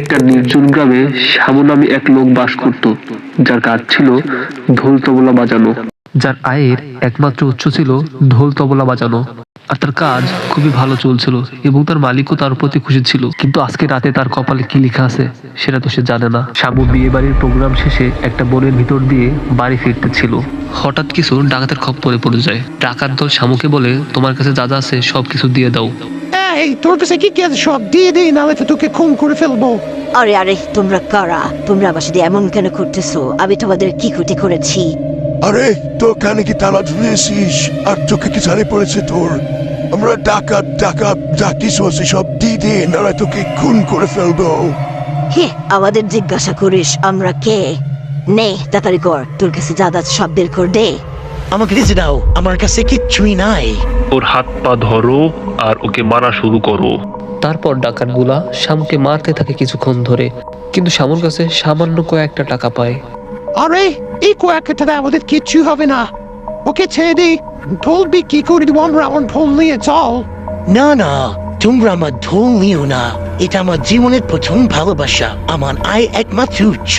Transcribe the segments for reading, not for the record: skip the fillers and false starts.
একটা নির্জন গ্রামে শ্যামু নামে এক লোক বাস করত, যার কাজ ছিল ঢোল তবলা বাজানো। যার আয়ের একমাত্র উৎস ছিল ঢোল তবলা বাজানো। আর তার কাজ খুবই ভালো চলছিল এবং তার মালিকও তার প্রতি খুশি ছিল। কিন্তু আজকে রাতে তার কপালে কি লেখা আছে সেটা তো সে জানে না। শ্যামু বিয়ে বাড়ির প্রোগ্রাম শেষে একটা বনের ভিতর দিয়ে বাড়ি ফিরতেছিল। হঠাৎ কিছু ডাকাতের খপ্পরে পড়ে যায়। ডাকাত দল শ্যামুকে বলে, তোমার কাছে যা যা আছে সবকিছু দিয়ে দাও। এই তোর কাছে কি কি আছে সব দিয়ে দিই, নাহলে তো তোকে খুন করে ফেলবো। আরে আরে, তোমরা কারা? তোমরা আমার সাথে এমন কেন করতেছো? আমি তোমাদের কি ক্ষতি করেছি? আরে তোর কানে কি তালা ঝুলিয়েছিস? আর চোখে কি জানে পড়েছে তোর? আমরা ডাকাত ডাকাত যা কিছু আছে সব দিয়ে দে, নাহলে তোকে খুন করে ফেলবো। হে, আমাদের জিজ্ঞাসা করিস আমরা কে? নে তাড়াতাড়ি কর, তোর কাছে যা যা সব বের কর দে। আমাকে দিতে দাও, আমার কাছে কিচ্ছুই নাই। ওর হাত পা ধরো আর ওকে মারা শুরু করো। তারপর ডাকাতগুলা শ্যামুকে মারতে থাকে কিছুক্ষণ ধরে, কিন্তু শ্যামুর কাছে সামান্য কয়েকটা টাকা পায়। আরে এই কয়েকটা আমাদের কিচ্ছু হবে না, ওকে ছেড়ে দিই। ঢোল বিক্রি করে দিব আমরা, আমার ঢোল নিয়ে চল। না না, তোমরা আমার ঢোল নিও না। এটা আমার জীবনের প্রথম ভালোবাসা, আমার আয় একমাত্র উৎস।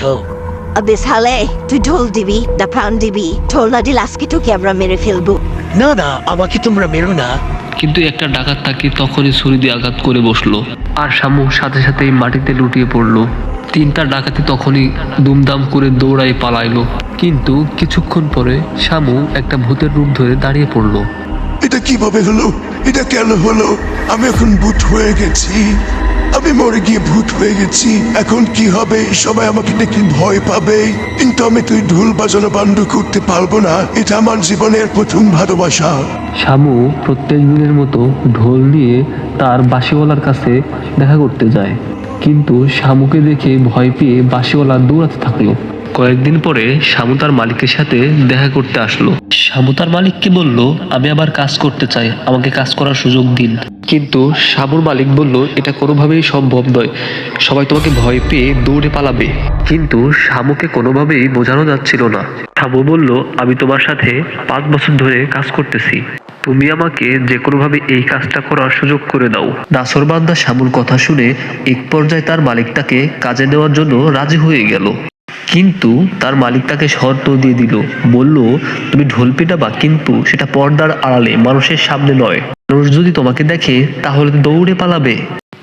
আবে সালে, তুই ঢোল দিবি না প্রাণ দিবি? ঢোল না দিলে আজকে তোকে আমরা মেরে ফেলবো। না না, আমাকে তোমরা মেরো না। কিন্তু একটা ডাকাত তাকে তখনই ছুরি দিয়ে আঘাত করে বসলো, আর শ্যামু সাথে সাথেই মাটিতে লুটিয়ে পড়লো। তিনটা ডাকাতি তখনই দুমদাম করে দৌড়ায় পালাইলো। কিন্তু কিছুক্ষণ পরে শ্যামু একটা ভূতের রূপ ধরে দাঁড়িয়ে পড়লো। এটা কিভাবে হলো? এটা কেন হলো? আমি এখন ভূত হয়ে গেছি। আমি মরে গিয়ে ভূত হয়ে গেছি। এখন কি হবে? সবাই আমাকে দেখে ভয় পাবে, কিন্তু আমি তুই ঢোল বাজানো বন্ধ করতে পারবো না। এটা আমার জীবনের প্রথম ভালোবাসা। শ্যামু প্রত্যেক দিনের মতো ঢোল নিয়ে তার বাঁশিওয়ালার কাছে দেখা করতে যায়, কিন্তু শ্যামুকে দেখে ভয় পেয়ে বাঁশিওয়ালা দৌড়াতে থাকলো। কয়েকদিন পরে শ্যামু তার মালিকের সাথে দেখা করতে আসলো। শ্যামু তার মালিককে বলল, আমি আবার কাজ করতে চাই, আমাকে কাজ করার সুযোগ দিন। কিন্তু শ্যামুর মালিক বলল, এটা কোনোভাবেই সম্ভব নয়, সবাই তোমাকে ভয় পেয়ে দৌড়ে পালাবে। কিন্তু শ্যামুকে কোনোভাবেই বোঝানো যাচ্ছিল না। শ্যামু বলল, আমি তোমার সাথে 5 বছর ধরে কাজ করতেছি, তুমি আমাকে যে কোনোভাবে এই কাজটা করার সুযোগ করে দাও। নাছোড়বান্দা শ্যামুর কথা শুনে এক পর্যায়ে তার মালিক তাকে কাজে নেওয়ার জন্য রাজি হয়ে গেল। কিন্তু তার মালিক তাকে শর্ত দিয়ে দিল, বলল, তুমি ঢোল পিটাবা, কিন্তু সেটা পর্দার আড়ালে, মানুষের সামনে নয়। মানুষ যদি তোমাকে দেখে তাহলে দৌড়ে পালাবে।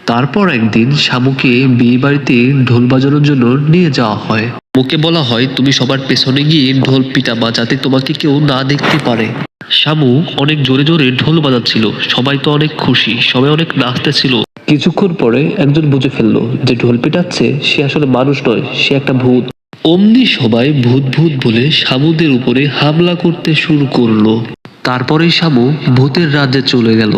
তারপর একদিন শ্যামুকে বিয়ে বাড়িতে ঢোল বাজানোর জন্য নিয়ে যাওয়া হয়। মুখে বলা হয়, তুমি সবার পেছনে গিয়ে ঢোল পিটাবা, যাতে তোমাকে কেউ না দেখতে পারে। শ্যামু অনেক জোরে জোরে ঢোল বাজাচ্ছিল, সবাই তো অনেক খুশি, সবাই অনেক নাচতেছিল। কিছুক্ষণ পরে একজন বুঝে ফেললো যে ঢোল পিটাচ্ছে সে আসলে মানুষ নয়, সে একটা ভূত। অমনি সবাই ভূত ভূত বলে শ্যামুদের উপরে হামলা করতে শুরু করলো। তারপরেই শ্যামু ভূতের রাজ্যে চলে গেল।